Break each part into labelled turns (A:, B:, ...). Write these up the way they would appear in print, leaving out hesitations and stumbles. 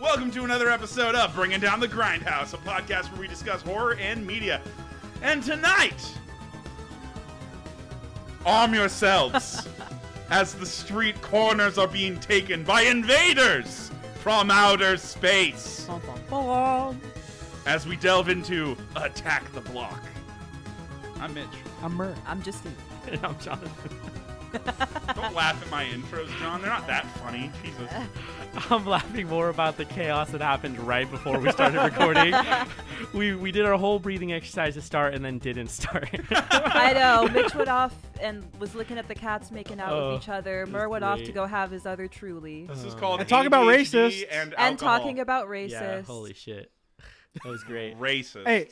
A: Welcome to another episode of Bringing Down the Grindhouse, a podcast where we discuss horror and media. And tonight, arm yourselves as the street corners are being taken by invaders from outer space. As we delve into Attack the Block. I'm Mitch.
B: I'm Murr.
C: I'm Justine.
B: And I'm Jonathan.
A: Don't laugh at my intros, John. They're not that funny. Jesus.
B: I'm laughing more about the chaos that happened right before we started recording. We did our whole breathing exercise to start and then didn't start.
C: I know. Mitch went off and was looking at the cats making out with each other. Murr went off to go have his other truly.
A: This is called
B: And
A: talk
B: about
A: racist
C: and
A: alcohol.
C: talking about racist.
B: Yeah, holy shit. That was great.
A: Racist.
D: Hey,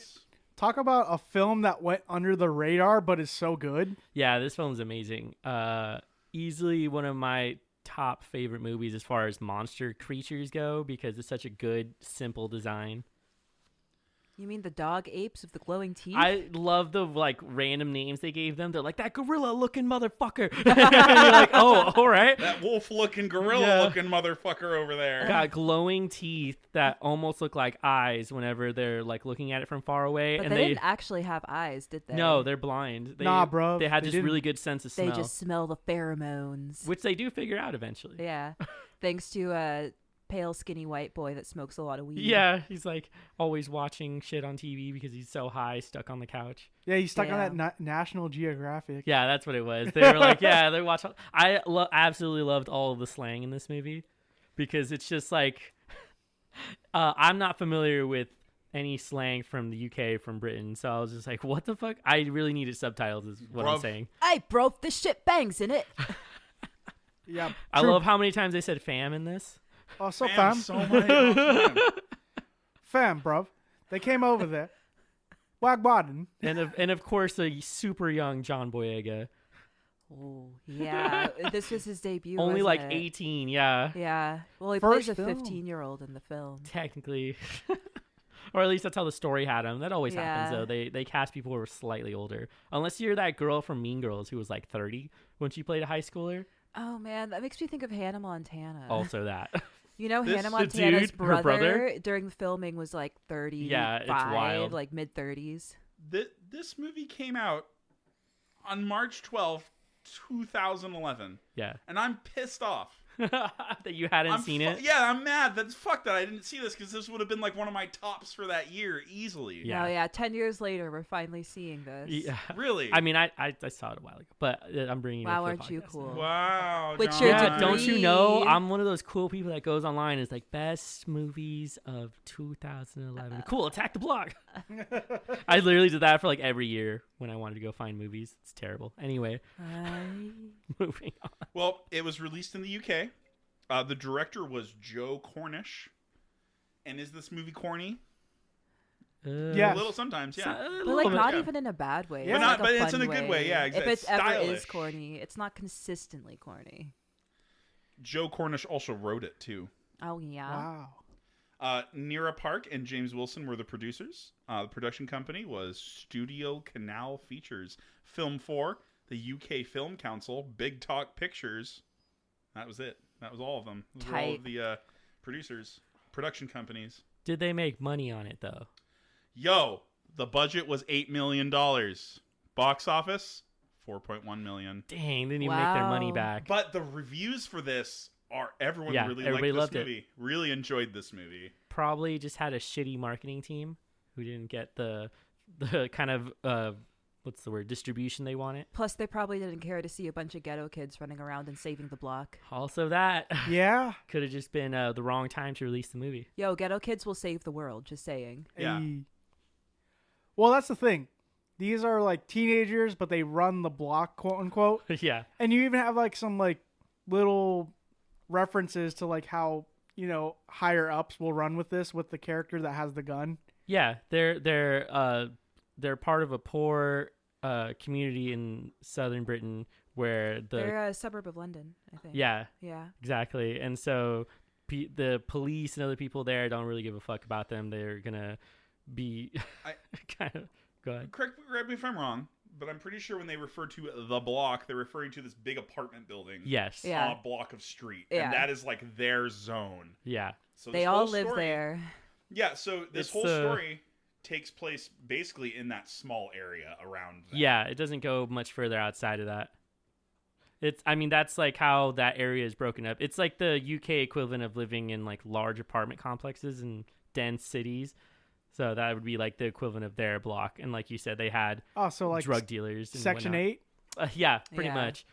D: talk about a film that went under the radar but is so good.
B: Yeah, this film's amazing. Easily one of my top favorite movies as far as monster creatures go because it's such a good, simple design.
C: You mean the dog apes with the glowing teeth?
B: I love the random names they gave them. They're like, that gorilla-looking motherfucker. And you're like, oh, all right.
A: That wolf-looking, gorilla-looking motherfucker over there.
B: Got glowing teeth that almost look like eyes whenever they're looking at it from far away.
C: But
B: and
C: they didn't actually have eyes, did they?
B: No, they're blind.
D: Nah, bro.
B: They had
D: They
B: just
D: didn't.
B: really good sense of smell.
C: They just smell the pheromones.
B: Which they do figure out eventually.
C: Yeah. Thanks to a pale, skinny white boy that smokes a lot of weed.
B: Yeah, he's always watching shit on TV because he's so high, stuck on the couch.
D: Yeah, he's stuck on that National Geographic.
B: Yeah, that's what it was. They were like, yeah, they watch. I absolutely loved all of the slang in this movie because it's just I'm not familiar with any slang from the UK, from Britain, so I was just like, what the fuck? I really needed subtitles is what I'm saying.
C: Hey, bro, this shit bangs in it.
D: Yeah.
B: I love how many times they said fam in this.
D: Oh, so fam.
A: So many.
D: Fam, bruv. They came over there. Wagwadden.
B: And of course, a super young John Boyega.
C: Oh, yeah. This was his debut.
B: Only
C: wasn't it?
B: 18, yeah.
C: Yeah. Well, he
D: First
C: plays a
D: film.
C: 15-year-old in the film.
B: Technically. Or at least that's how the story had him. That always happens,
C: Yeah.
B: though. They cast people who are slightly older. Unless you're that girl from Mean Girls who was 30 when she played a high schooler.
C: Oh, man. That makes me think of Hannah Montana.
B: Also that.
C: You know,
A: This-
C: Hannah
A: the
C: Montana's
B: dude, her brother?
C: during the filming was 35.
B: Yeah, it's wild.
C: Mid-30s.
A: This movie came out on March 12th, 2011.
B: Yeah.
A: And I'm pissed off.
B: That you hadn't seen it?
A: Yeah, I'm mad. That's fucked that I didn't see this because this would have been one of my tops for that year easily.
B: Yeah.
C: Oh, yeah. 10 years later, we're finally seeing this.
B: Yeah.
A: Really?
B: I mean, I saw it a while ago, but I'm bringing it up
C: Wow,
B: for the
C: aren't you
B: podcast
C: cool?
B: now.
A: Wow.
C: With
A: John.
C: your
B: Yeah, don't you know?
C: degree.
B: I'm one of those cool people that goes online and is best movies of 2011. Cool, Attack the Block. I literally did that for every year when I wanted to go find movies. It's terrible. Anyway, moving on.
A: Well, it was released in the UK. The director was Joe Cornish. And is this movie corny?
D: Yeah.
A: A little sometimes, yeah.
C: But not
A: yeah.
C: even in a bad way.
D: Yeah.
C: It's
A: But
C: a
A: it's
C: fun
A: in a good way, yeah,
C: If
A: exactly.
C: it ever is
A: Stylish.
C: corny, it's not consistently corny.
A: Joe Cornish also wrote it, too.
C: Oh, yeah.
D: Wow.
A: Nira Park and James Wilson were the producers. The production company was Studio Canal Features. Film 4, the UK Film Council, Big Talk Pictures. That was it. That was all of them. Those were all of the producers, production companies.
B: Did they make money on it, though?
A: Yo, the budget was $8 million. Box office, $4.1 million.
B: Dang, they didn't even make their money
C: Wow.
B: back.
A: But the reviews for this are everyone
B: Yeah,
A: really
B: everybody
A: liked
B: loved
A: this
B: it.
A: movie. Really enjoyed this movie.
B: Probably just had a shitty marketing team who didn't get the kind of what's the word, distribution they wanted.
C: Plus, they probably didn't care to see a bunch of ghetto kids running around and saving the block.
B: Also, that
D: Yeah.
B: could have just been the wrong time to release the movie.
C: Yo, ghetto kids will save the world, just saying.
A: Yeah.
D: Hey. Well, that's the thing. These are teenagers, but they run the block, quote unquote.
B: Yeah.
D: And you even have some little references to how, higher ups will run with this with the character that has the gun.
B: Yeah, they're part of a poor community in southern Britain where
C: They're a suburb of London, I think.
B: yeah,
C: Yeah.
B: exactly. And so the police and other people there don't really give a fuck about them. They're gonna be kind of go ahead.
A: Correct me if I'm wrong, but I'm pretty sure when they refer to the block, they're referring to this big apartment building.
B: Yes.
C: Yeah.
A: On a block of street.
C: Yeah.
A: And that is like their zone.
B: Yeah.
A: So
C: They
A: this
C: all
A: whole
C: live
A: story-
C: there.
A: Yeah, so this
B: It's
A: whole
B: the-
A: story takes place basically in that small area around that.
B: Yeah, it doesn't go much further outside of that. That's like how that area is broken up. It's like the UK equivalent of living in like large apartment complexes in dense cities. So that would be like the equivalent of their block. And like you said, they had
D: Oh, so like
B: drug dealers. And
D: Section
B: whatnot.
D: 8?
B: Yeah, pretty
C: Yeah.
B: much.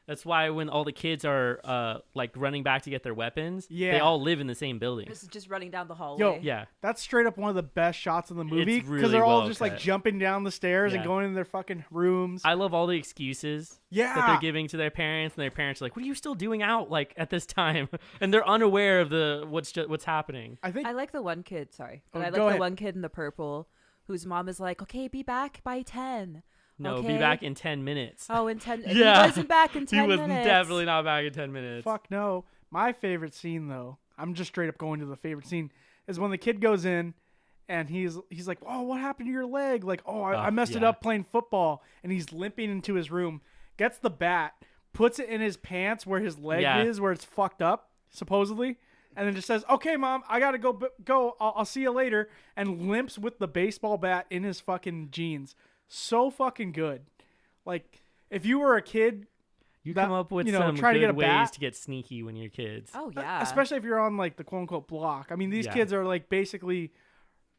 B: That's why when all the kids are like running back to get their weapons, they
D: Yeah.
B: all live in the same building.
C: This is just running down the hallway.
D: Yo,
B: Yeah.
D: That's straight up one of the best shots in the movie because
B: really
D: they're all
B: well
D: just like
B: cut.
D: jumping down the stairs and
B: Yeah.
D: going in their fucking rooms.
B: I love all the excuses
D: Yeah.
B: that they're giving to their parents, and their parents are like, "What are you still doing out like at this time?" And they're unaware of what's happening.
D: I think
C: I like the one kid, sorry. But
D: Oh,
C: I
D: go
C: like the
D: ahead.
C: one kid in the purple whose mom is like, okay, be back by 10.
B: No, be
C: Okay.
B: back in 10 minutes.
C: Oh, in 10.
B: Yeah.
C: He wasn't back in 10
B: he was
C: minutes.
B: definitely not back in 10 minutes.
D: fuck no. My favorite scene though, I'm just straight up going to the favorite scene, is when the kid goes in and he's like, "Oh, what happened to your leg?" Like, "Oh, I messed it
B: yeah.
D: up playing football." And he's limping into his room, gets the bat, puts it in his pants where his leg
B: Yeah.
D: is, where it's fucked up, supposedly. And then just says, "Okay, Mom, I gotta go. I'll see you later." And limps with the baseball bat in his fucking jeans. So fucking good. Like, if you were a kid,
B: You
D: that-
B: come up with
D: you know,
B: some
D: trying to
B: good
D: get a
B: ways
D: bat.
B: to get sneaky when you're kids.
C: Oh, yeah.
D: especially if you're on like the quote unquote block. I mean, these
B: Yeah.
D: kids are like basically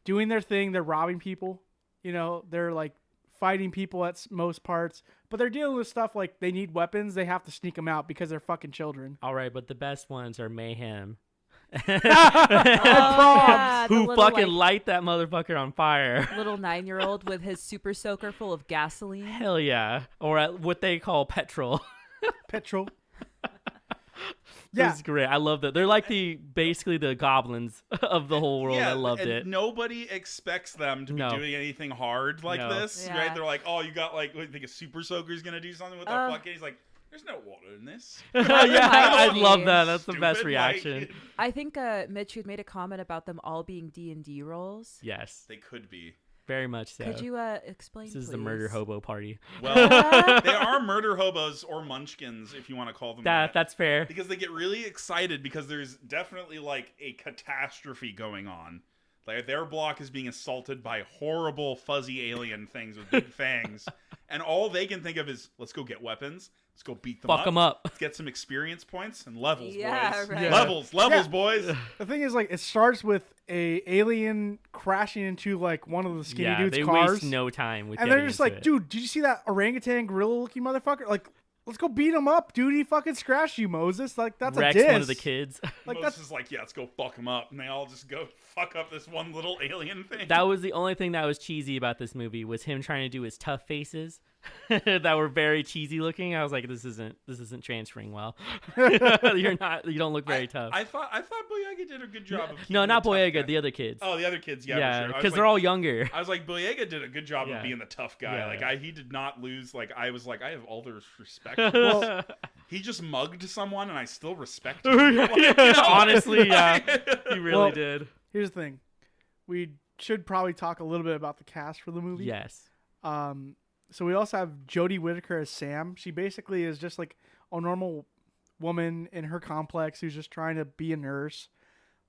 D: doing their thing. They're robbing people. You know, they're like fighting people at most parts, but they're dealing with stuff like they need weapons. They have to sneak them out because they're fucking children.
B: All right, but the best ones are Mayhem.
C: yeah, the
B: Who
C: little,
B: fucking
C: like,
B: light that motherfucker on fire.
C: little 9-year-old with his super soaker full of gasoline.
B: Hell yeah. Or what they call petrol.
D: Petrol. Yeah.
B: It's great. I love that. They're like basically the goblins of the whole world.
A: Yeah,
B: I loved
A: and
B: it.
A: Nobody expects them to be
B: No.
A: doing anything hard like
B: No.
A: this,
C: Yeah.
A: right? They're like, "Oh, you got like, what, you think a super soaker's gonna do something with the
C: Oh.
A: fuck?" And he's like, "There's no water in this."
B: yeah, I
C: Reminds
B: love
C: me.
B: that. That's the
A: Stupid,
B: best
A: like-
B: reaction.
C: I think Mitch, you'd made a comment about them all being D&D roles.
B: Yes,
A: They could be.
B: very much so.
C: Could you explain,
B: This is
C: please?
B: the murder hobo party.
A: Well, they are murder hobos or munchkins, if you want to call them that.
B: That's fair.
A: Because they get really excited because there's definitely like a catastrophe going on. Like their block is being assaulted by horrible fuzzy alien things with big fangs, and all they can think of is, "Let's go get weapons. Let's go beat them
B: Fuck
A: up.
B: them up.
A: Let's get some experience points and levels,
C: Yeah,
A: boys.
C: right.
A: Levels,
D: Yeah.
A: boys."
D: The thing is, like, it starts with a alien crashing into like one of the skinny
B: Yeah,
D: dude's
B: they
D: cars,
B: waste no time with
D: and they're
B: getting
D: just
B: into
D: like,
B: it.
D: "Dude, did you see that orangutan gorilla-looking motherfucker? Like, let's go beat him up, dude. He fucking scratched you, Moses. Like, that's
B: Rex,
D: a diss."
B: one of the kids.
D: Like,
A: Moses
D: that's
A: is like, "Yeah, let's go fuck them up," and they all just go fuck up this one little alien thing.
B: That was the only thing that was cheesy about this movie was him trying to do his tough faces that were very cheesy looking. I was like, this isn't transferring well. You don't look very tough.
A: I thought Boyega did a good job. Of
B: No,
A: keeping
B: not
A: the tough
B: Boyega,
A: guy.
B: the other kids.
A: Oh, the other kids, yeah,
B: yeah,
A: for sure. I
B: because
A: was
B: they're
A: like-
B: all younger.
A: I was like, Boyega did a good job
B: Yeah.
A: of being the tough guy.
B: Yeah.
A: Like, he did not lose. Like, I was like, I have all the respect.
D: Well,
A: He just mugged someone, and I still respect him.
B: Yeah,
A: Like, you know?
B: honestly, yeah, he really
D: Well,
B: did.
D: here's the thing: we should probably talk a little bit about the cast for the movie.
B: Yes.
D: So we also have Jody Whitaker as Sam. She basically is just like a normal woman in her complex who's just trying to be a nurse.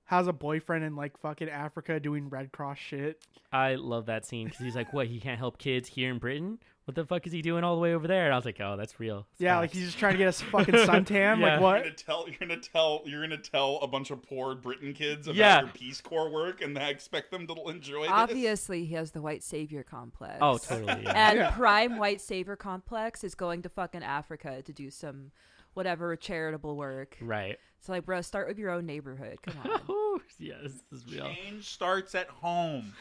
D: Has a boyfriend in like fucking Africa doing Red Cross shit.
B: I love that scene because he's like, what, he can't help kids here in Britain? What the fuck is he doing all the way over there? And I was like, oh, that's real. It's
D: Yeah, like
B: facts.
D: he's just trying to get us fucking suntan.
B: Yeah.
D: Like what?
A: You're gonna tell a bunch of poor Britain kids about
B: Yeah.
A: your Peace Corps work, and I expect them to enjoy this.
C: Obviously, he has the white savior complex.
B: Oh, totally. Yeah.
C: And
D: Yeah.
C: prime white savior complex is going to fucking Africa to do some whatever charitable work.
B: Right.
C: So like, bro, start with your own neighborhood. Come on.
B: Ooh, yeah, this is real.
A: Change starts at home.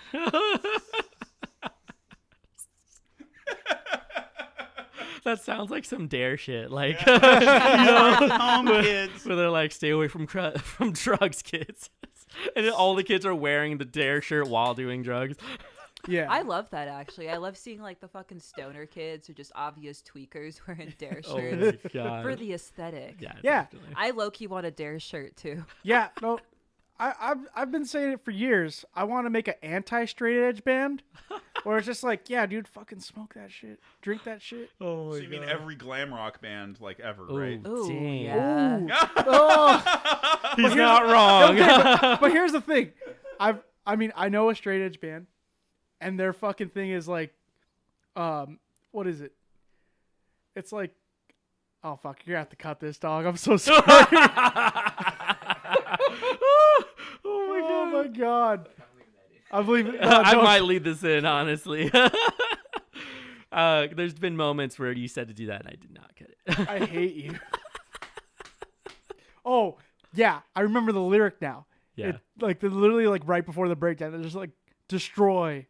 B: That sounds like some dare shit. Like,
A: Home, kids.
B: where they're like, stay away from from drugs, kids. And then all the kids are wearing the dare shirt while doing drugs.
D: Yeah.
C: I love that actually. I love seeing like the fucking stoner kids who are just obvious tweakers wearing dare
B: Oh
C: shirts
B: my god.
C: for the aesthetic.
B: Yeah.
D: Yeah.
B: definitely.
C: I low-key want a dare shirt too.
D: Yeah, no, I've been saying it for years. I want to make an anti-straight edge band Or it's just like, yeah, dude, fucking smoke that shit, drink that shit.
B: Oh
A: So you mean every glam rock band like ever, right?
B: Ooh, dang.
C: Yeah.
D: Ooh. Oh.
B: He's not wrong.
D: Okay, but here's the thing, I know a straight edge band, and their fucking thing is like, what is it? It's like, oh fuck, you're gonna have to cut this, dog. I'm so sorry. Oh my god. I believe it.
B: I might lead this in, honestly. There's been moments where you said to do that, and I did not get it.
D: I hate you. Oh yeah, I remember the lyric now.
B: Yeah.
D: Like they're literally like right before the breakdown, they're just like, destroy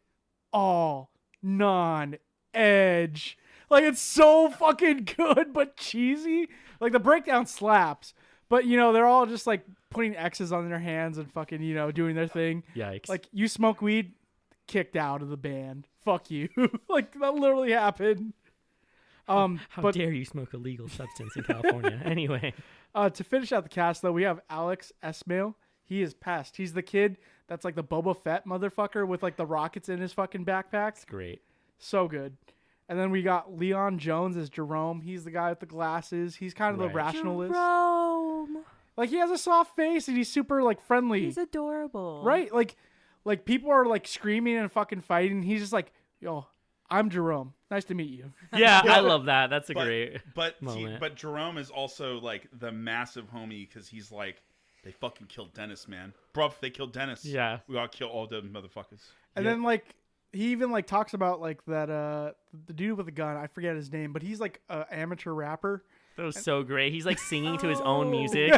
D: all non-edge. Like it's so fucking good but cheesy. Like the breakdown slaps, but you know they're all just like putting X's on their hands and fucking, you know, doing their thing.
B: Yikes.
D: Like, you smoke weed, kicked out of the band. Fuck you. Like, that literally happened.
B: How
D: but
B: dare you smoke a legal substance in California? Anyway.
D: To finish out the cast, though, we have Alex Esmail. He is passed. He's the kid that's like the Boba Fett motherfucker with like the rockets in his fucking backpack.
B: It's great.
D: So good. And then we got Leon Jones as Jerome. He's the guy with the glasses. He's kind of the rationalist.
C: Jerome.
D: Like, he has a soft face and he's super, like, friendly.
C: He's adorable.
D: Right? Like people are, like, screaming and fucking fighting. He's just like, yo, I'm Jerome. Nice to meet you.
B: Yeah, I love that. That's a great moment.
A: But Jerome is also, like, the massive homie because he's like, they fucking killed Dennis, man. Bruv, they killed Dennis.
B: Yeah.
A: We gotta kill all them motherfuckers.
D: And then, like, he even, like, talks about, like, that, the dude with the gun, I forget his name, but he's, like, an amateur rapper.
B: That was so great. He's like singing to his own music.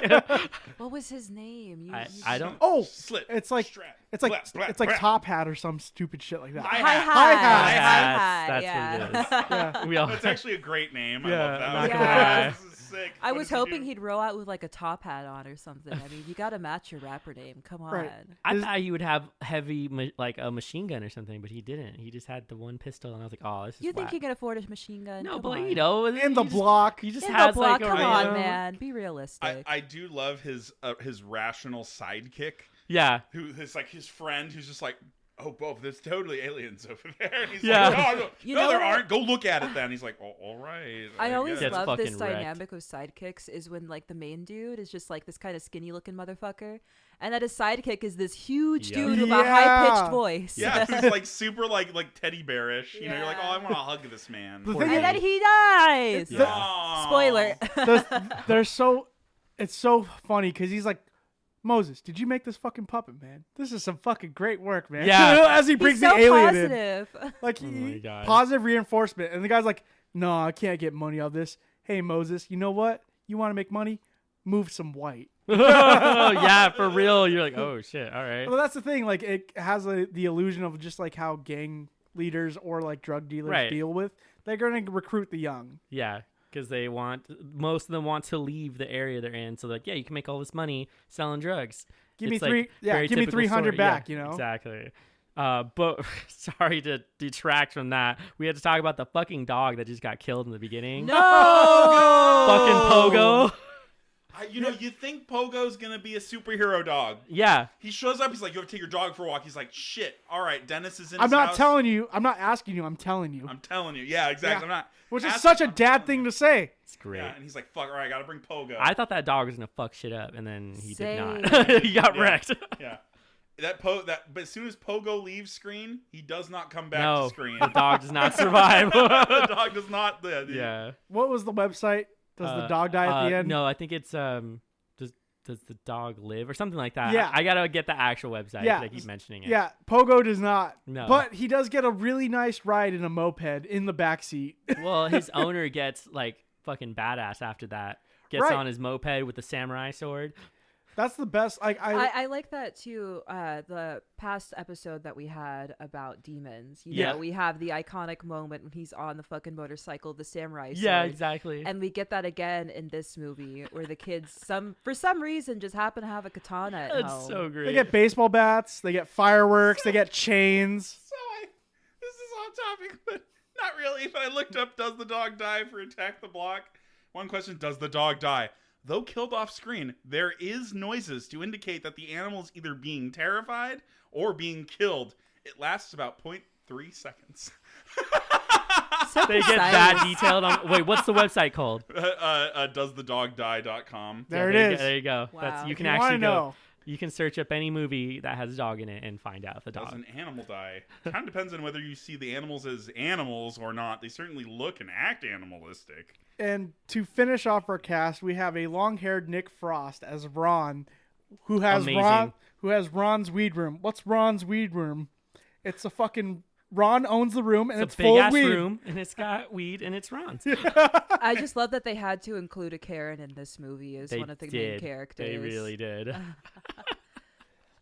C: What was his name?
B: I don't.
D: Oh,
A: Slit.
D: it's like
A: Strap.
D: it's like
A: Blap, blap,
D: it's like
A: blap.
D: Top Hat or some stupid shit like that.
C: Hi-hat.
B: That's
C: Yeah.
B: what it is.
D: Yeah.
B: We all.
A: That's actually a great name.
D: Yeah,
A: I love that.
B: not
C: gonna lie.
A: This is sick.
C: I
A: What
C: was
A: does he
C: hoping
A: do?
C: he'd roll out with like a top hat on or something. I mean, you got to match your rapper name. Come on.
D: Right.
B: I thought he would have heavy, like a machine gun or something, but he didn't. He just had the one pistol, and I was like, "Oh, this is."
C: You think
B: whack.
C: he can afford a machine gun?
B: No,
C: Come
B: but
C: on.
B: you know,
D: In the
B: he just-
D: block.
B: He just
C: In
B: has
C: the block.
B: like a
C: Come on,
B: random-
C: man. Be realistic.
A: I do love his rational sidekick,
B: Yeah.
A: who is like his friend, who's just like, oh, Bo, there's totally aliens over there. And he's
B: Yeah.
A: like, no,
C: You
A: no,
C: know
A: there
C: what?
A: aren't. Go look at it then. He's like, oh, all right.
C: I always
A: guess.
B: Gets
C: love this
B: fucking wrecked.
C: dynamic of sidekicks is when like the main dude is just like this kind of skinny looking motherfucker, and that his sidekick is this huge
B: Yeah.
C: dude with a
D: Yeah.
C: high pitched voice.
A: Yeah, who's like super like teddy bearish. You know, you're like, oh, I
C: Yeah.
A: want to hug this man.
D: The
B: Poor
D: thing
C: And
B: guy.
C: then he dies.
B: Yeah.
A: Aw.
C: Spoiler.
D: It's so funny because he's like, Moses, did you make this fucking puppet, man? This is some fucking great work, man.
B: Yeah.
D: As he brings
C: He's so
D: the alien in.
C: positive.
D: Like,
B: Oh my God.
D: positive reinforcement. And the guy's like, no, I can't get money out of this. Hey, Moses, you know what? You want to make money? Move some white.
B: Yeah, for real. You're like, oh shit. All right.
D: Well, that's the thing. Like, it has the illusion of just like how gang leaders or like drug dealers
B: Right.
D: deal with. They're going to recruit the young.
B: Yeah, because most of them want to leave the area they're in. So like, yeah, you can make all this money selling drugs.
D: Give me
B: It's, like,
D: three. Yeah,
B: very
D: give me
B: typical
D: 300
B: story.
D: back.
B: Yeah,
D: You know.
B: exactly. But sorry to detract from that. We had to talk about the fucking dog that just got killed in the beginning.
C: No.
B: Fucking Pogo.
A: You think Pogo's gonna be a superhero dog?
B: Yeah.
A: He shows up. He's like, "You ever take your dog for a walk?" He's like, "Shit, all right." Dennis is in.
D: I'm
A: his
D: not
A: house.
D: telling you. I'm not asking you. I'm telling you.
A: I'm telling you. Yeah, exactly.
D: Yeah.
A: I'm not.
D: Which is
A: asking,
D: such a
A: I'm
D: dad
A: telling
D: thing
A: you.
D: to say.
B: It's great.
A: Yeah, and he's like, "Fuck, all right, gotta bring Pogo."
B: I thought that dog was gonna fuck shit up, and then he did
C: Same.
B: not. He got
A: Yeah.
B: wrecked.
A: Yeah. But as soon as Pogo leaves screen, he does not come back
B: No,
A: to screen.
B: the dog does not survive.
A: The dog does not.
B: Yeah.
D: What was the website? Does the dog die at the end?
B: No, I think it's does the dog live or something like that?
D: Yeah.
B: I gotta get the actual website.
D: Yeah.
B: I keep mentioning it.
D: Yeah, Pogo does not.
B: No.
D: But he does get a really nice ride in a moped in the back seat.
B: Well, his owner gets like fucking badass after that. Gets
D: Right.
B: on his moped with the samurai sword.
D: That's the best. Like
C: I like that too. The past episode that we had about demons. You
B: Yeah.
C: know, we have the iconic moment when he's on the fucking motorcycle, the samurai sword.
B: Yeah, exactly.
C: And we get that again in this movie where the kids for some reason just happen to have a katana at
B: That's
C: home.
B: so great.
D: they get baseball bats, they get fireworks, they get chains.
A: So this is off topic, but not really. But I looked up, does the dog die for Attack the Block? One question, does the dog die? Though killed off screen, there is noises to indicate that the animal is either being terrified or being killed. It lasts about 0.3 3 seconds.
C: So
B: They get that detailed on. Wait, what's the website called?
A: Doesthedogdie.com.
D: There
B: Yeah,
D: it is.
B: There you go.
C: Wow.
B: That's you
C: If
B: can
D: you
B: actually
D: wanna
B: go.
D: know.
B: You can search up any movie that has a dog in it and find out the
A: Does
B: dog.
A: an animal die? Kind of depends on whether you see the animals as animals or not. They certainly look and act animalistic.
D: And to finish off our cast, we have a long-haired Nick Frost as Ron, who has
B: Amazing.
D: Ron's weed room. What's Ron's weed room? It's a fucking Ron owns the room, and
B: It's
D: it's
B: a
D: full
B: big
D: of
B: ass
D: weed.
B: room, and it's got weed, and it's Ron's.
C: I just love that they had to include a Karen in this movie as
B: They
C: one of the main
B: did.
C: characters.
B: They really did.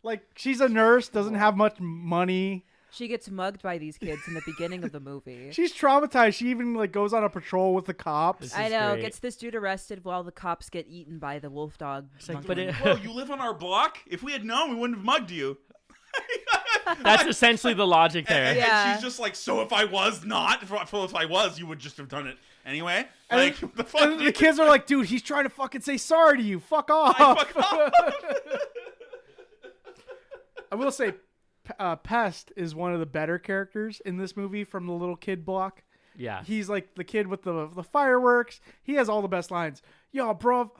D: Like, she's a nurse, doesn't have much money.
C: She gets mugged by these kids in the beginning of the movie.
D: She's traumatized. She even like goes on a patrol with the cops.
B: This
C: I
B: is
C: know,
B: great.
C: gets this dude arrested while the cops get eaten by the wolf dog.
B: like,
C: monkey.
B: but it-
A: Whoa, you live on our block? If we had known, we wouldn't have mugged you.
B: That's essentially the logic there.
A: And
C: Yeah.
A: she's just like, so if I was not, if I was, you would just have done it anyway.
D: And
A: Like, what the fuck?
D: And the
A: dude?
D: kids are like, dude, he's trying to fucking say sorry to you. Fuck off.
A: Like, fuck off.
D: I will say, Pest is one of the better characters in this movie from the little kid block.
B: Yeah.
D: He's like the kid with the fireworks. He has all the best lines. Yo, bro,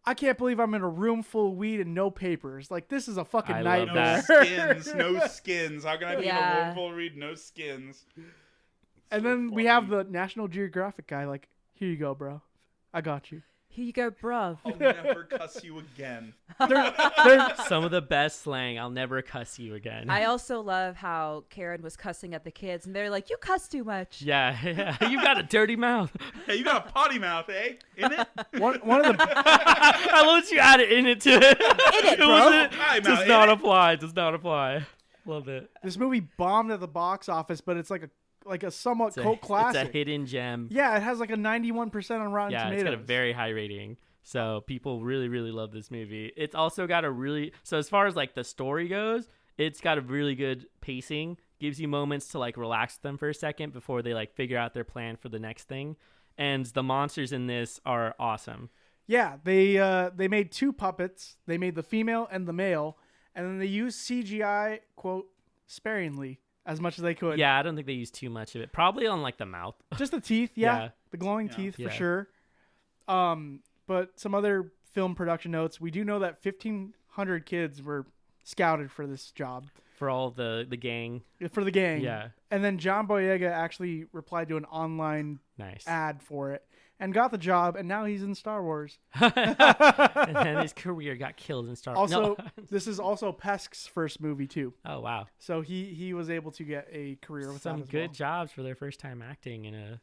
D: I can't believe I'm in a room full of weed and no papers. Like, this is a fucking
B: I love
D: nightmare.
B: that.
A: No skins. How can I be in a
C: Yeah.
A: room full of weed? No skins.
D: And then we have the National Geographic guy like, here you go, bro. I got you.
C: Here you go, bruv.
A: I'll never cuss you again.
B: Some of the best slang. I'll never cuss you again.
C: I also love how Karen was cussing at the kids, and they're like, "You cuss too much."
B: yeah. You got a dirty mouth.
A: Hey, you got a potty mouth, eh? In it?
D: One of the
B: I love that you added in it to it.
C: In it, bro.
B: wasn't-
A: Potty mouth,
B: Does
A: in
B: not
A: it?
B: apply. Does not apply. Love it.
D: this movie bombed at the box office, but it's like a somewhat
B: It's a,
D: cult classic.
B: it's a hidden gem.
D: Yeah, it has like a 91% on Rotten
B: Yeah,
D: Tomatoes.
B: it's got a very high rating. So people really, really love this movie. It's also got a really so as far as like the story goes, it's got a really good pacing. Gives you moments to like relax them for a second before they like figure out their plan for the next thing. And the monsters in this are awesome.
D: Yeah, they made 2 puppets. They made the female and the male, and then they used CGI quote sparingly as much as they could.
B: Yeah, I don't think they use too much of it. Probably on like the mouth.
D: Just the teeth, yeah.
B: Yeah.
D: The glowing
A: Yeah.
D: teeth
B: Yeah.
D: for sure. But some other film production notes. We do know that 1,500 kids were scouted for this job
B: For all the gang.
D: for the gang.
B: Yeah.
D: And then John Boyega actually replied to an online
B: Nice.
D: ad for it and got the job, and now he's in Star Wars.
B: And then his career got killed in Star Wars.
D: Also,
B: No.
D: this is also Pesk's first movie too.
B: Oh, wow.
D: So he was able to get a career with
B: Some
D: that as
B: good
D: well.
B: jobs for their first time acting in a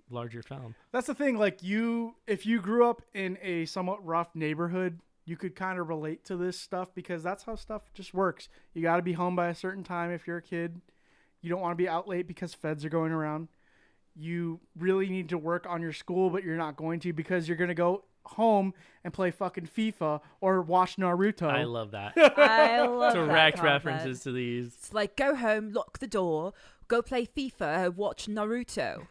B: larger film.
D: That's the thing. Like if you grew up in a somewhat rough neighborhood, you could kind of relate to this stuff because that's how stuff just works. You got to be home by a certain time if you're a kid. You don't want to be out late because feds are going around. You really need to work on your school, but you're not going to because you're going to go home and play fucking FIFA or watch Naruto.
B: I love that.
C: I love that
B: Direct
C: comment.
B: references to these.
C: It's like, go home, lock the door, go play FIFA, watch Naruto.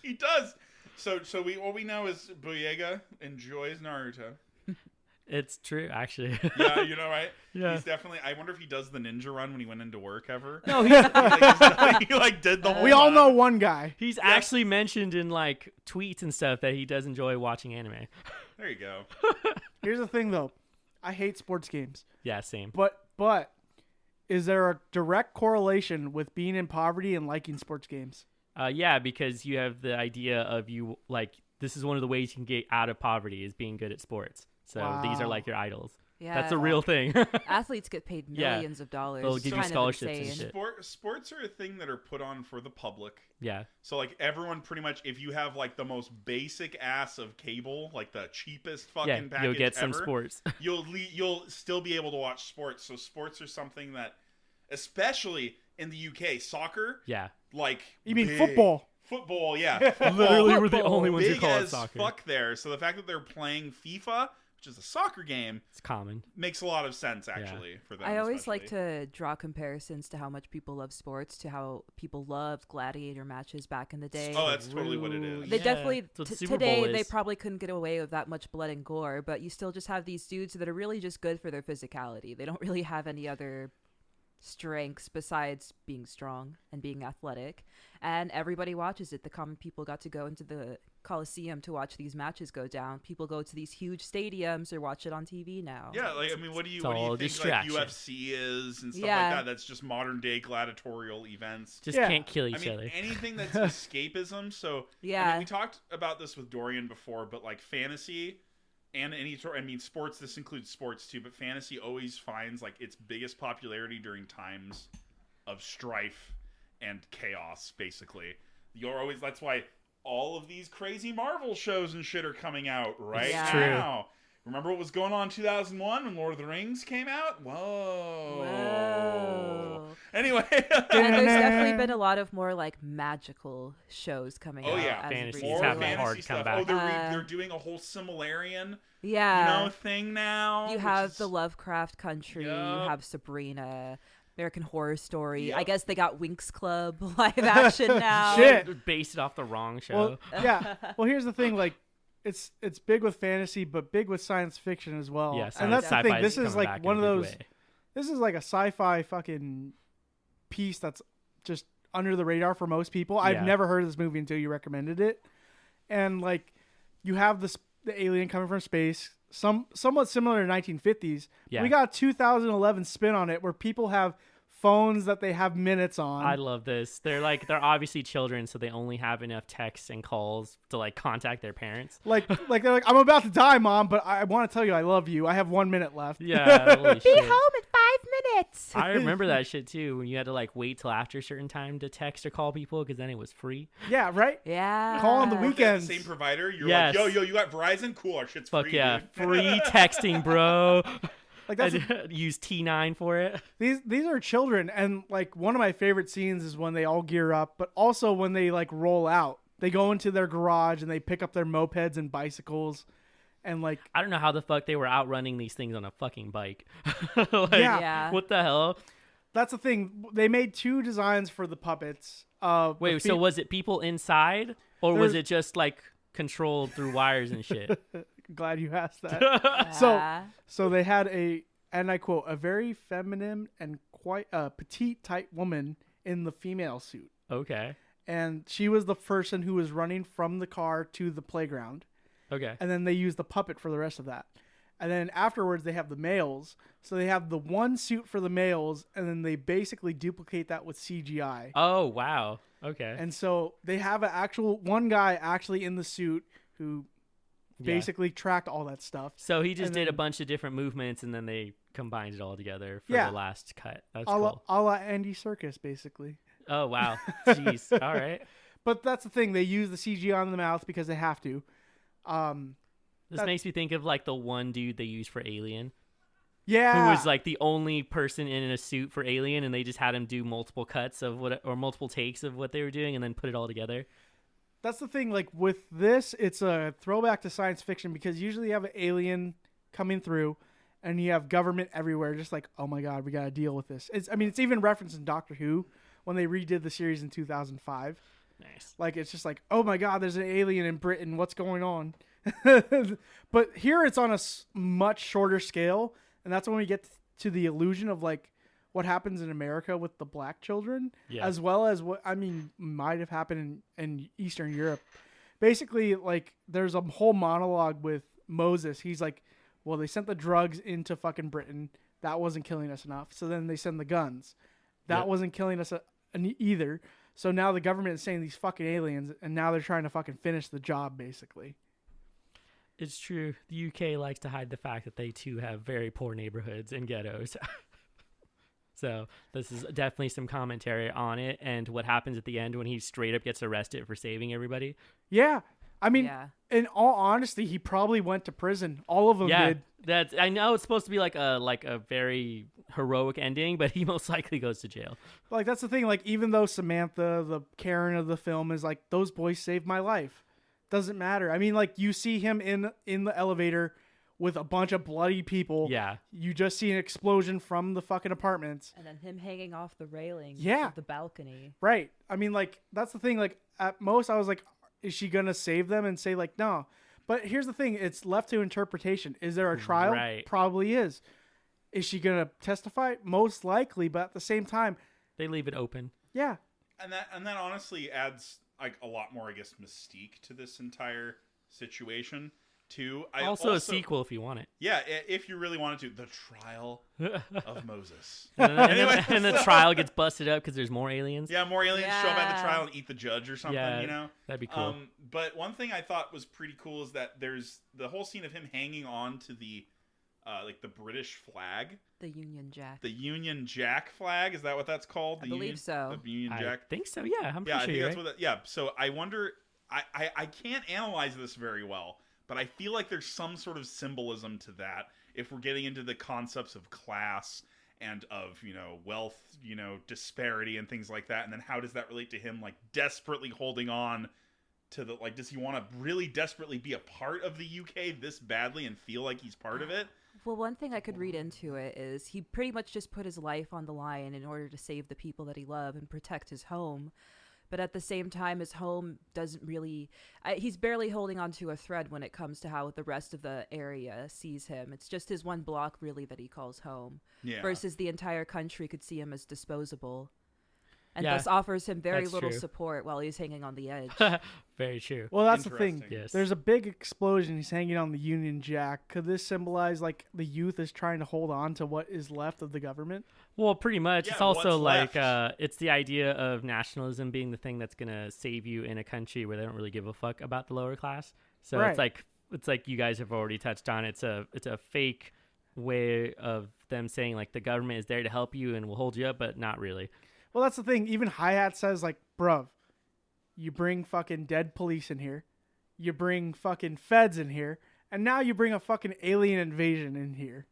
A: He does. So all we know is Boyega enjoys Naruto.
B: It's true, actually.
A: Yeah, you know, right?
B: Yeah.
A: He's definitely. I wonder if he does the ninja run when he went into work ever.
B: No,
A: he like did the whole.
D: We all
A: run.
D: know one guy.
B: he's actually mentioned in like tweets and stuff that he does enjoy watching anime.
A: There you go.
D: Here's the thing, though. I hate sports games.
B: Yeah, same.
D: But is there a direct correlation with being in poverty and liking sports games?
B: Yeah, because you have the idea of you like this is one of the ways you can get out of poverty is being good at sports. So these are
D: Wow.
B: like your idols.
C: Yeah,
B: That's a real thing.
C: athletes get paid
B: Yeah.
C: millions of dollars.
B: They'll
C: It's
B: give you
C: kind of
B: scholarships and
C: insane.
B: shit.
A: Sports are a thing that are put on for the public.
B: Yeah.
A: So like everyone pretty much, if you have like the most basic ass of cable, like the cheapest fucking
B: Yeah,
A: package
B: you'll get some
A: ever,
B: sports.
A: you'll still be able to watch sports. So sports are something that, especially in the UK, soccer,
B: Yeah.
A: like
D: You mean
A: big.
D: football?
A: Football, yeah.
B: Literally, we're the
C: Football.
B: only ones who
A: Big
B: call it
A: as
B: soccer.
A: fuck there. So the fact that they're playing FIFA, which is a soccer game,
B: It's common.
A: makes a lot of sense actually for them.
C: I always like
A: especially.
C: to draw comparisons to how much people love sports to how people loved gladiator matches back in the day.
A: Oh, that's totally what it is.
C: They
B: Yeah,
C: definitely
B: that's what the Super
C: today
B: Bowl
C: they
B: is.
C: probably couldn't get away with that much blood and gore, but you still just have these dudes that are really just good for their physicality. They don't really have any other strengths besides being strong and being athletic, and everybody watches it. The common people got to go into the Coliseum to watch these matches go down. People go to these huge stadiums or watch it on TV now.
A: Yeah, like I mean, what do you think
B: distraction.
A: like UFC is and stuff like that? That's just modern day gladiatorial events.
B: Just can't kill each other.
A: Anything that's escapism. So I mean, we talked about this with Dorian before, but like fantasy and any sort, I mean, sports. This includes sports too, but fantasy always finds like its biggest popularity during times of strife and chaos. Basically, that's why all of these crazy Marvel shows and shit are coming out right now. Remember what was going on in 2001 when Lord of the Rings came out? Whoa. Anyway.
C: And there's definitely been a lot of more like magical shows coming out.
A: Oh, yeah.
B: Fantasy.
A: More fantasy stuff.
B: Back.
A: They're doing a whole Similarian thing now.
C: You have the Lovecraft Country. You have Sabrina. American Horror Story.
A: Yep.
C: I guess they got Winx Club live action now.
D: Shit.
B: Based it off the wrong show.
D: Well, yeah. Well, here's the thing. Like, it's big with fantasy, but big with science fiction as well.
B: Yeah,
D: and that's the thing. This is like one of those.
B: Way.
D: This is like a sci-fi fucking piece that's just under the radar for most people. I've never heard of this movie until you recommended it, and like, you have the alien coming from space. Somewhat similar to 1950s.
B: Yeah.
D: We got a 2011 spin on it where people have phones that they have minutes on.
B: I love this. They're obviously children, so they only have enough texts and calls to like contact their parents.
D: Like they're like, I'm about to die, Mom, but I want to tell you I love you. I have 1 minute left.
B: Yeah, holy
C: Be
B: shit.
C: home in 5 minutes.
B: I remember that shit too, when you had to like wait till after a certain time to text or call people because then it was free.
D: Yeah, right?
C: Yeah.
D: Call on the
A: Weekend.
D: weekends.
A: Same provider. You're
B: Yes.
A: like, yo, you got Verizon? Cool, our shit's
B: Fuck
A: free.
B: yeah,
A: Dude.
B: free texting, bro.
D: Like that's
B: Use T9 for it.
D: these are children, and like one of my favorite scenes is when they all gear up, but also when they like roll out. They go into their garage and they pick up their mopeds and bicycles, and like
B: I don't know how the fuck they were outrunning these things on a fucking bike.
C: Yeah.
B: What the hell?
D: that's the thing. They made 2 designs for the puppets.
B: Wait, so was it people inside, or was it just like controlled through wires and shit?
D: Glad you asked that.
C: Yeah.
D: So they had and I quote, a very feminine and quite petite type woman in the female suit.
B: Okay.
D: And she was the person who was running from the car to the playground.
B: Okay.
D: And then they used the puppet for the rest of that. And then afterwards they have the males. So they have the one suit for the males, and then they basically duplicate that with CGI.
B: Oh, wow. Okay.
D: And so they have one guy actually in the suit who basically tracked all that stuff.
B: So he just
D: and
B: did a
D: then-
B: bunch of different movements, and then they combined it all together for
D: Yeah.
B: the last cut. That's
D: A la,
B: cool.
D: a la Andy Serkis, basically.
B: Oh, wow. Jeez. All right.
D: But that's the thing. They use the CGI on the mouth because they have to.
B: This makes me think of like the one dude they used for Alien,
D: Yeah.
B: who was like the only person in a suit for Alien, and they just had him do multiple cuts of multiple takes of what they were doing, and then put it all together.
D: That's the thing. Like with this, it's a throwback to science fiction because usually you have an alien coming through, and you have government everywhere. Just like, oh my god, we got to deal with this. It's even referenced in Doctor Who when they redid the series in 2005.
B: Nice.
D: Like it's just like, oh my god, there's an alien in Britain. What's going on? But here it's on a much shorter scale, and that's when we get to the illusion of like what happens in America with the black children, as well as what might have happened in Eastern Europe. Basically, like there's a whole monologue with Moses. He's like, well, they sent the drugs into fucking Britain. That wasn't killing us enough. So then they send the guns. That wasn't killing us either. So now the government is saying these fucking aliens, and now they're trying to fucking finish the job, basically.
B: It's true. The UK likes to hide the fact that they too have very poor neighborhoods and ghettos. So this is definitely some commentary on it and what happens at the end when he straight up gets arrested for saving everybody.
D: Yeah. I mean, in all honesty, he probably went to prison. All of them did.
B: I know it's supposed to be like a very heroic ending, but he most likely goes to jail.
D: Like, that's the thing. Like, even though Samantha, the Karen of the film, is like, those boys saved my life. Doesn't matter. I mean, like, you see him in the elevator with a bunch of bloody people.
B: Yeah.
D: You just see an explosion from the fucking apartments.
C: And then him hanging off the railing
D: of
C: the balcony.
D: Right. I mean, like, that's the thing. Like, at most, I was like, is she going to save them and say, like, no. But here's the thing. It's left to interpretation. Is there a trial?
B: Right.
D: Probably is. Is she going to testify? Most likely, but at the same time,
B: They leave it open.
D: yeah.
A: And that honestly adds like a lot more, I guess, mystique to this entire situation too.
B: Also a sequel if you want it.
A: Yeah, if you really wanted to, the trial of Moses.
B: And the trial gets busted up because there's more aliens.
A: Yeah, more aliens show up at the
C: Yeah.
A: trial and eat the judge or something.
B: Yeah,
A: You know,
B: that'd be cool.
A: But one thing I thought was pretty cool is that there's the whole scene of him hanging on to the like the British flag,
C: The Union Jack.
A: the Union Jack flag. Is that what that's called?
C: I believe so.
A: The Union
B: I
A: Jack.
B: think so. Yeah, I'm
A: Yeah,
B: pretty
A: I
B: sure
A: think
B: you're
A: that's
B: right.
A: what. Yeah. So I wonder. I can't analyze this very well, but I feel like there's some sort of symbolism to that if we're getting into the concepts of class and of, you know, wealth, you know, disparity and things like that. And then how does that relate to him like desperately holding on to the, like, does he want to really desperately be a part of the UK this badly and feel like he's part of it?
C: Well, one thing I could read into it is he pretty much just put his life on the line in order to save the people that he loved and protect his home. But at the same time, his home doesn't really... he's barely holding on to a thread when it comes to how the rest of the area sees him. It's just his one block, really, that he calls home.
A: Yeah.
C: Versus the entire country could see him as disposable. And
B: Yeah,
C: thus offers him very
B: that's
C: little
B: true.
C: support while he's hanging on the edge.
B: Very true.
D: Well, that's the thing.
A: Interesting.
B: Yes.
D: There's a big explosion. He's hanging on the Union Jack. Could this symbolize like the youth is trying to hold on to what is left of the government?
B: Well, pretty much.
A: Yeah,
B: It's also
A: what's
B: like
A: left?
B: it's the idea of nationalism being the thing that's gonna save you in a country where they don't really give a fuck about the lower class. So
D: Right.
B: it's like you guys have already touched on. It's a fake way of them saying like the government is there to help you and will hold you up, but not really.
D: Well, that's the thing. Even Hi-Hat says like, bruv, you bring fucking dead police in here. You bring fucking feds in here. And now you bring a fucking alien invasion in here.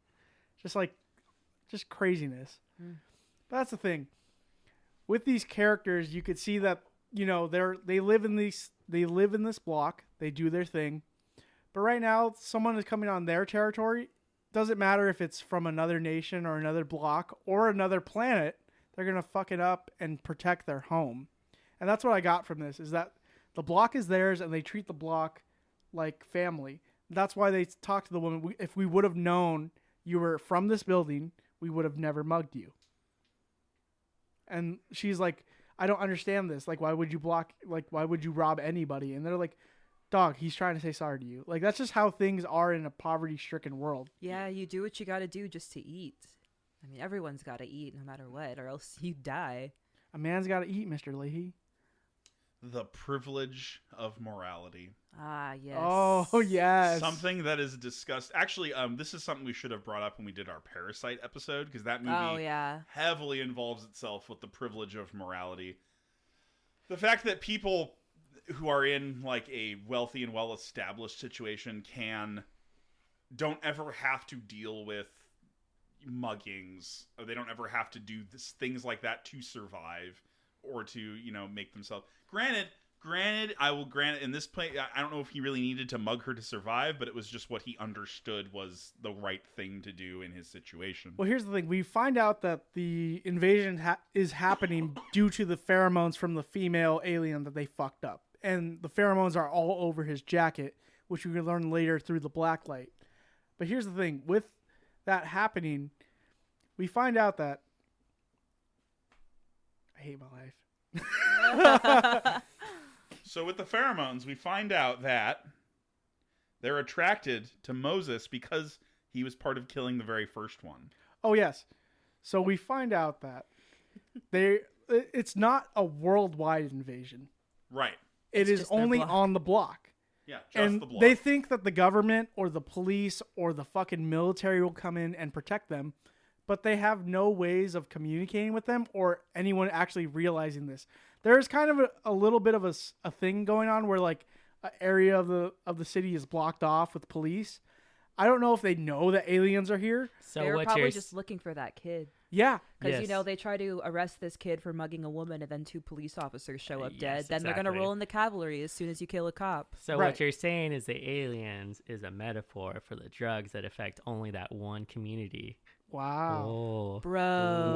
D: Just craziness. But that's the thing. With these characters, you could see that, you know, they live in this block. They do their thing. But right now, someone is coming on their territory. Doesn't matter if it's from another nation or another block or another planet. They're going to fuck it up and protect their home. And that's what I got from this, is that the block is theirs and they treat the block like family. That's why they talk to the woman. If we would have known you were from this building, we would have never mugged you. And she's like, I don't understand this. Like, why would you rob anybody? And they're like, dog, he's trying to say sorry to you. Like, that's just how things are in a poverty-stricken world.
C: Yeah, you do what you gotta do just to eat. I mean, everyone's gotta eat no matter what, or else you die.
D: A man's got to eat, Mr. Leahy.
A: The privilege of morality.
C: Ah, yes.
D: Oh, yes.
A: Something that is discussed. Actually, this is something we should have brought up when we did our Parasite episode, because that movie
C: Oh, yeah.
A: heavily involves itself with the privilege of morality. The fact that people who are in like a wealthy and well-established situation don't ever have to deal with muggings, or they don't ever have to do things like that to survive or to, you know, make themselves. Granted, I will grant it in this play. I don't know if he really needed to mug her to survive, but it was just what he understood was the right thing to do in his situation.
D: Well, here's the thing. We find out that the invasion is happening due to the pheromones from the female alien that they fucked up. And the pheromones are all over his jacket, which we can learn later through the blacklight. But here's the thing. With that happening, we find out that... I hate my life.
A: So with the pheromones, we find out that they're attracted to Moses because he was part of killing the very first one.
D: Oh, yes. So we find out that it's not a worldwide invasion.
A: Right.
D: It
C: It's
D: is
C: just their
D: only
C: block.
D: on the block.
A: Yeah, just
D: And
A: the block.
D: they think that the government or the police or the fucking military will come in and protect them, but they have no ways of communicating with them or anyone actually realizing this. There's kind of a little bit of a thing going on where like an area of the city is blocked off with police. I don't know if they know that aliens are here.
B: So
C: They were
B: what
C: probably
B: you're
C: just looking for that kid.
D: Yeah.
C: Because,
B: Yes.
C: they try to arrest this kid for mugging a woman and then 2 police officers show up
B: Yes,
C: dead. Then they're going to
B: exactly.
C: roll in the cavalry as soon as you kill a cop.
B: So
D: Right.
B: what you're saying is the aliens is a metaphor for the drugs that affect only that one community.
D: Wow.
B: Oh.
C: Bro.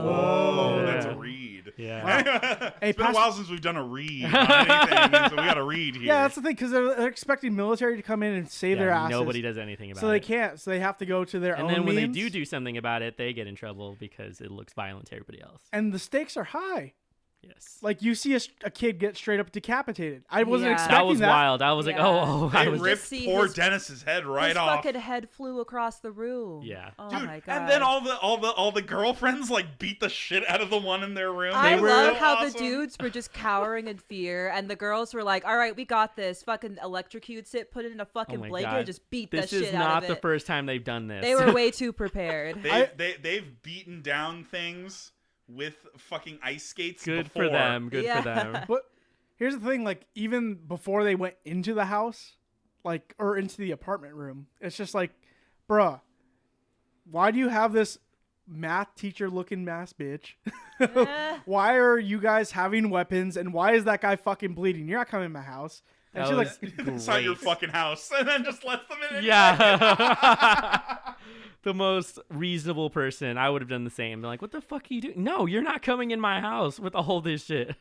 A: Whoa,
B: Yeah.
A: that's a read.
B: Yeah.
D: Hey,
A: It's been a
D: pass-
A: while since we've done a read on anything, so we got to read here.
D: Yeah, that's the thing, because they're expecting military to come in and save their asses.
B: Nobody does anything about
D: so
B: it.
D: they can't. So they have to go to their
B: And
D: own
B: then when
D: means.
B: they do something about it, they get in trouble because it looks violent to everybody else.
D: And the stakes are high.
B: Yes.
D: Like, you see a kid get straight up decapitated. I wasn't
C: Yeah.
D: expecting
B: That was wild. I was like,
C: Yeah.
B: oh, I
A: They
B: was
A: ripped
C: see
A: poor
C: his-
A: Dennis's head right
C: His
A: off.
C: fucking head flew across the room.
B: Yeah.
C: Oh
A: Dude,
C: my god.
A: and then all the girlfriends like beat the shit out of the one in their room.
C: I
A: They were
C: love
A: so
C: how
A: awesome.
C: the dudes were just cowering in fear, and the girls were like, "All right, we got this." Fucking electrocutes it, put it in a fucking
B: Oh my
C: blanket,
B: God.
C: and just beat
B: This
C: the shit
B: is
C: out
B: not
C: of
B: the
C: it.
B: first time they've done this.
C: They were way too prepared.
A: They've beaten down things with fucking ice skates.
B: Good
A: before.
B: for them. Good
C: Yeah.
B: for them.
D: But here's the thing, like, even before they went into the house, like, or into the apartment room, it's just like, bruh, why do you have this math teacher looking mass bitch? Why are you guys having weapons, and why is that guy fucking bleeding? You're not coming in my house. And
B: That
D: she's
B: was
D: like,
B: great.
A: It's not your fucking house, and then just lets them in. Anyway.
B: Yeah. The most reasonable person. I would have done the same. Been like, what the fuck are you doing? No, you're not coming in my house with all this shit.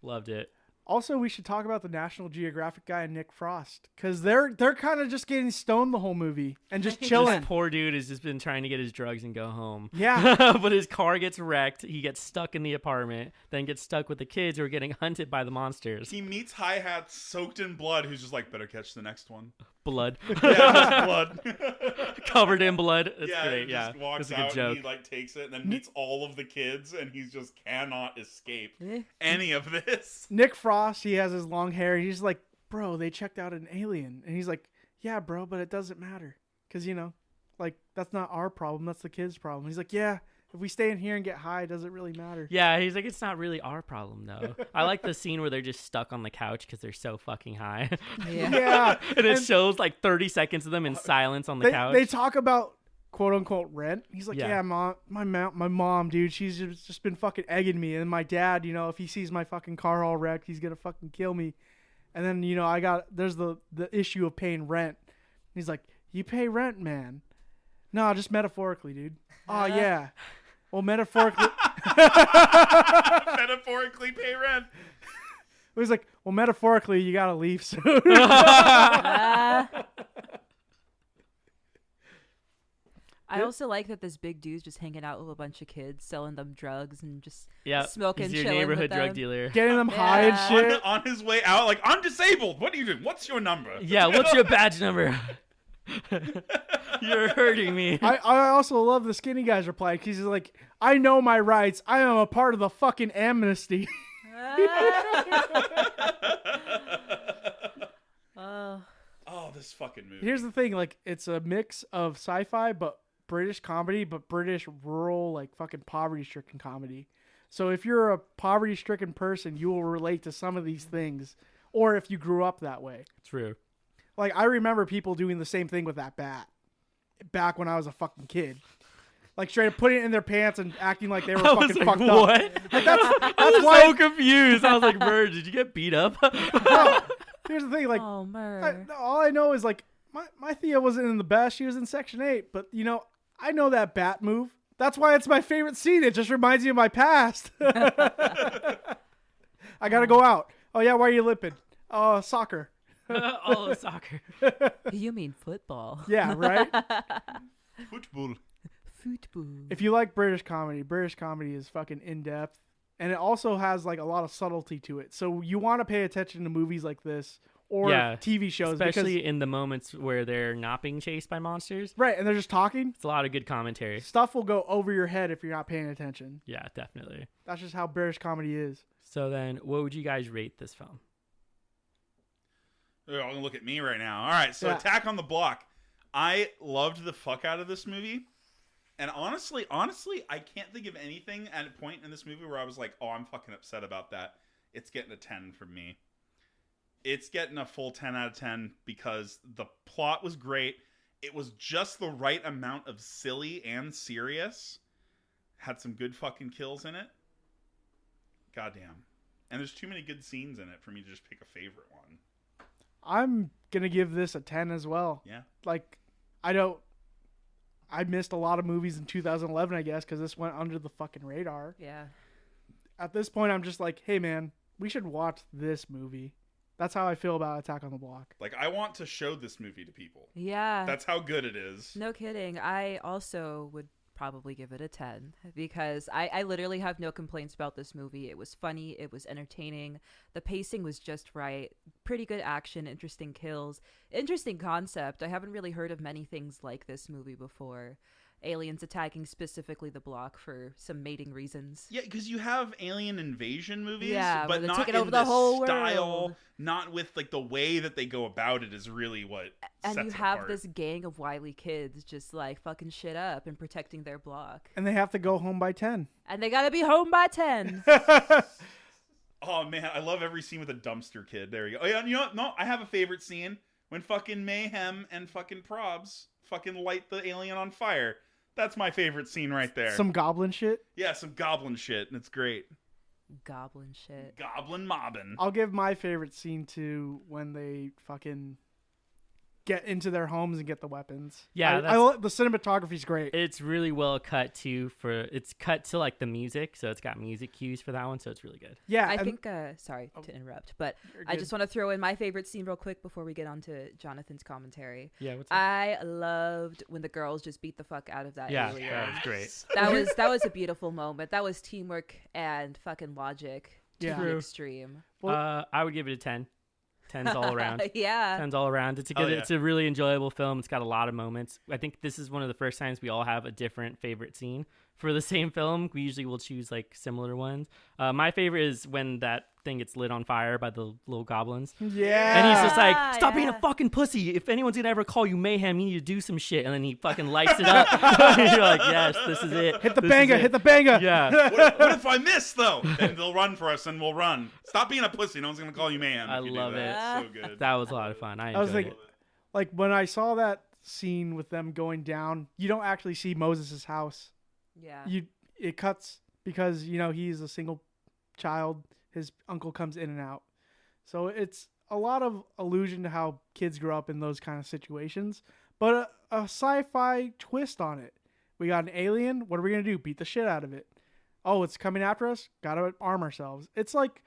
B: Loved it.
D: also, we should talk about the National Geographic guy and Nick Frost, because they're kind of just getting stoned the whole movie and just chilling.
B: This poor dude has just been trying to get his drugs and go home.
D: Yeah.
B: But his car gets wrecked. He gets stuck in the apartment, then gets stuck with the kids who are getting hunted by the monsters.
A: He meets Hi-Hat soaked in blood, who's just like, better catch the next one.
B: Blood.
A: Yeah, just blood.
B: Covered in blood. That's
A: yeah,
B: great.
A: he
B: Yeah.
A: just walks
B: That's a good
A: out
B: joke.
A: and he like takes it and then meets all of the kids and he's just cannot escape
C: Eh.
A: any of this.
D: Nick Frost, he has his long hair. He's like, bro, they checked out an alien. And he's like, yeah, bro, but it doesn't matter. Because, you know, like, that's not our problem. That's the kid's problem. He's like, yeah, if we stay in here and get high, it doesn't really matter.
B: Yeah, he's like, it's not really our problem, though. I like the scene where they're just stuck on the couch because they're so fucking high.
C: Yeah.
D: Yeah.
B: And it
D: And
B: shows like 30 seconds of them in silence on the couch.
D: They talk about quote unquote rent. He's like,
B: Yeah.
D: yeah, mom, my mom, dude, she's just been fucking egging me. And my dad, you know, if he sees my fucking car all wrecked, he's gonna fucking kill me. And then, you know, there's the issue of paying rent. He's like, you pay rent, man? No, just metaphorically, dude. Oh yeah. Well, metaphorically,
A: Metaphorically pay rent.
D: it was like, well, metaphorically, you gotta leave soon.
C: Ah. I also like that this big dude's just hanging out with a bunch of kids, selling them drugs and just
B: Yeah,
C: smoking,
B: he's your
C: chilling
B: neighborhood
C: with
B: drug
C: them.
B: dealer.
D: Getting them high and
C: Yeah.
D: shit.
A: On his way out, like, I'm disabled. What are you doing? What's your number?
B: Yeah, what's your badge number? You're hurting me.
D: I also love the skinny guy's reply because he's like, I know my rights. I am a part of the fucking amnesty.
C: Oh.
A: Oh, this fucking movie.
D: Here's the thing, like, it's a mix of sci-fi but British comedy, but British rural, like, fucking poverty-stricken comedy. So if you're a poverty-stricken person, you will relate to some of these things, or if you grew up that way.
B: True.
D: Like, I remember people doing the same thing with that bat back when I was a fucking kid. Like, straight up putting it in their pants and acting like they were
B: I was
D: fucking
B: like,
D: fucked up.
B: what?
D: Like, that's
B: I was
D: why.
B: so confused. I was like, Bird, did you get beat up?
D: No, here's the thing, like,
C: Oh, Mer.
D: all I know is, like, my Thea wasn't in the best. She was in Section 8. But, you know, I know that bat move. That's why it's my favorite scene. It just reminds me of my past. I got to go out. Oh, yeah, why are you limping? Oh, soccer.
B: Oh, soccer.
C: You mean football?
D: Yeah, right?
A: Football.
C: Football.
D: If you like British comedy is fucking in-depth. And it also has, like, a lot of subtlety to it. So you want to pay attention to movies like this or
B: Yeah,
D: TV shows.
B: Especially
D: because,
B: in the moments where they're not being chased by monsters.
D: right, and they're just talking.
B: It's a lot of good commentary.
D: Stuff will go over your head if you're not paying attention.
B: Yeah, definitely.
D: That's just how British comedy is.
B: So then, what would you guys rate this film?
A: Oh, I'm gonna look at me right now. All right, so
D: Yeah.
A: Attack on the Block. I loved the fuck out of this movie, and honestly, I can't think of anything at a point in this movie where I was like, "Oh, I'm fucking upset about that." It's getting a 10 from me. It's getting a full 10 out of 10 because the plot was great. It was just the right amount of silly and serious. Had some good fucking kills in it. Goddamn. And there's too many good scenes in it for me to just pick a favorite one.
D: I'm going to give this a 10 as well.
A: Yeah.
D: Like, I missed a lot of movies in 2011, I guess, because this went under the fucking radar.
C: Yeah.
D: at this point, I'm just like, hey, man, we should watch this movie. That's how I feel about Attack on the Block.
A: Like, I want to show this movie to people.
C: Yeah.
A: That's how good it is.
C: No kidding. I also would probably give it a 10 because I literally have no complaints about this movie. It was funny. It was entertaining. The pacing was just right. Pretty good action, interesting kills, interesting concept. I haven't really heard of many things like this movie before. Aliens attacking specifically the block for some mating reasons.
A: Yeah, because you have alien invasion movies,
C: Yeah, where
A: but
C: they're
A: not
C: taking
A: in
C: over the whole
A: style,
C: world.
A: not with like the way that they go about it is really what
C: And
A: sets
C: you
A: it
C: have
A: apart.
C: this gang of wily kids just like fucking shit up and protecting their block.
D: And they have to go home by 10.
C: And they gotta be home by 10.
A: Oh man, I love every scene with a dumpster kid. There you go. Oh yeah, you know what? No, I have a favorite scene when fucking Mayhem and fucking Probs fucking light the alien on fire. That's my favorite scene right there.
D: Some goblin shit.
A: Yeah, some goblin shit, and it's great.
C: Goblin shit.
A: Goblin mobbing.
D: I'll give my favorite scene to when they fucking get into their homes and get the weapons.
B: Yeah,
D: the cinematography's great.
B: It's really well cut too. It's cut to like the music, so it's got music cues for that one, so it's really good.
D: Yeah,
C: I
D: and
C: think, sorry to interrupt, but
D: you're
C: I
D: good.
C: just want to throw in my favorite scene real quick before we get on to Jonathan's commentary.
B: Yeah, what's up?
C: I loved when the girls just beat the fuck out of that
B: Yeah,
C: alien.
B: that was great.
C: That was a beautiful moment. That was teamwork and fucking logic to
D: Yeah.
C: the
B: True.
C: extreme.
B: I would give it a 10. 10's all around.
C: Yeah.
B: 10's all around. It's a good.
A: Oh, yeah.
B: It's a really enjoyable film. It's got a lot of moments. I think this is one of the first times we all have a different favorite scene for the same film. We usually will choose like similar ones. My favorite is when that thing gets lit on fire by the little goblins.
D: Yeah.
B: And he's just like, stop being
C: yeah.
B: a fucking pussy. If anyone's gonna ever call you Mayhem, you need to do some shit. And then he fucking lights it up. You're like, yes, this is it.
D: hit the
B: This is
D: banger,
B: it."
D: hit the banger.
B: Yeah.
A: What if I miss though? Then they'll run for us, and we'll run. Stop being a pussy. No one's gonna call you man.
B: I
A: if you do
B: love
A: that.
C: it.
A: So good.
B: That was a lot of fun. I
D: I was
B: enjoyed
D: like,
B: it.
D: like when I saw that scene with them going down, you don't actually see Moses' house.
C: Yeah.
D: It cuts because he's a single child. His uncle comes in and out, so it's a lot of allusion to how kids grow up in those kind of situations, but a sci-fi twist on it. We got an alien. What are we gonna do? Beat the shit out of it. Oh, it's coming after us. Gotta arm ourselves. It's like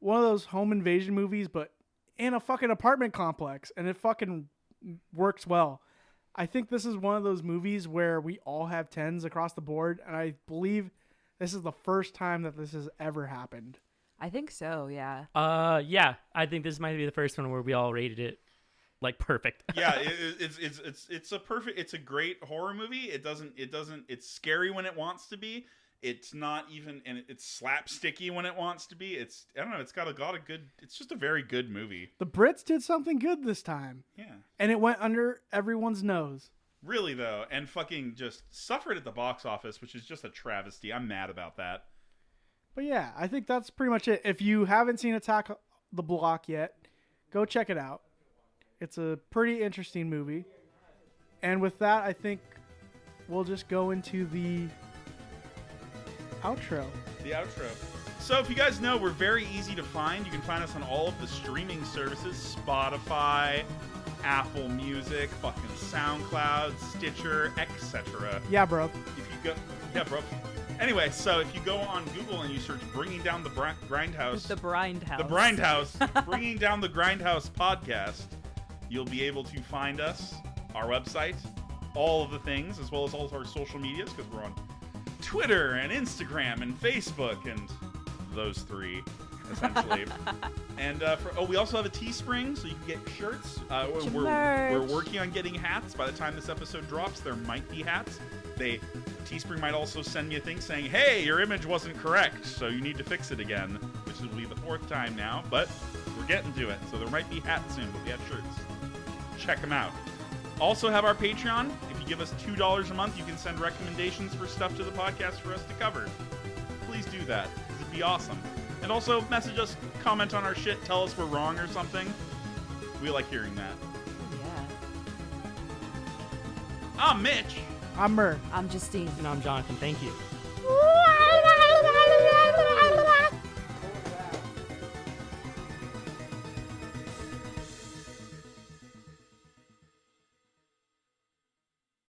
D: one of those home invasion movies, but in a fucking apartment complex, and it fucking works well. I think this is one of those movies where we all have 10s across the board, and I believe this is the first time that this has ever happened.
C: I think so, yeah.
B: Yeah, I think this might be the first one where we all rated it like perfect.
A: Yeah, it's a perfect. It's a great horror movie. It's scary when it wants to be. It's not even, and it's slapsticky when it wants to be. I don't know. It's got a lot of good. It's just a very good movie.
D: The Brits did something good this time,
A: Yeah,
D: and it went under everyone's nose.
A: really though, and fucking just suffered at the box office, which is just a travesty. I'm mad about that.
D: But yeah, I think that's pretty much it. If you haven't seen Attack the Block yet, go check it out. It's a pretty interesting movie. And with that, I think we'll just go into the outro.
A: The outro. So if you guys know, we're very easy to find. You can find us on all of the streaming services: Spotify, Apple Music, fucking SoundCloud, Stitcher, etc.
D: Yeah, bro.
A: If you go, yeah, bro. Anyway, so if you go on Google and you search "Bringing Down the Grindhouse,"
C: The Grindhouse.
A: the Grindhouse, Bringing Down the Grindhouse podcast, you'll be able to find us, our website, all of the things, as well as all of our social medias, because we're on Twitter and Instagram and Facebook and those three, essentially. And we also have a Teespring, so you can get shirts.
C: Get your
A: We're
C: merch.
A: working on getting hats. By the time this episode drops, there might be hats. Teespring might also send me a thing saying, "Hey, your image wasn't correct, so you need to fix it again," which will be the 4th time now, but we're getting to it. So there might be hats soon, but we have shirts. Check them out. Also have our Patreon. If you give us $2 a month, you can send recommendations for stuff to the podcast for us to cover. Please do that, because it'd be awesome. And also message us, comment on our shit, tell us we're wrong or something. We like hearing that.
C: Yeah.
A: I'm Mitch.
D: I'm Murr.
C: I'm Justine.
B: And I'm Jonathan. Thank you.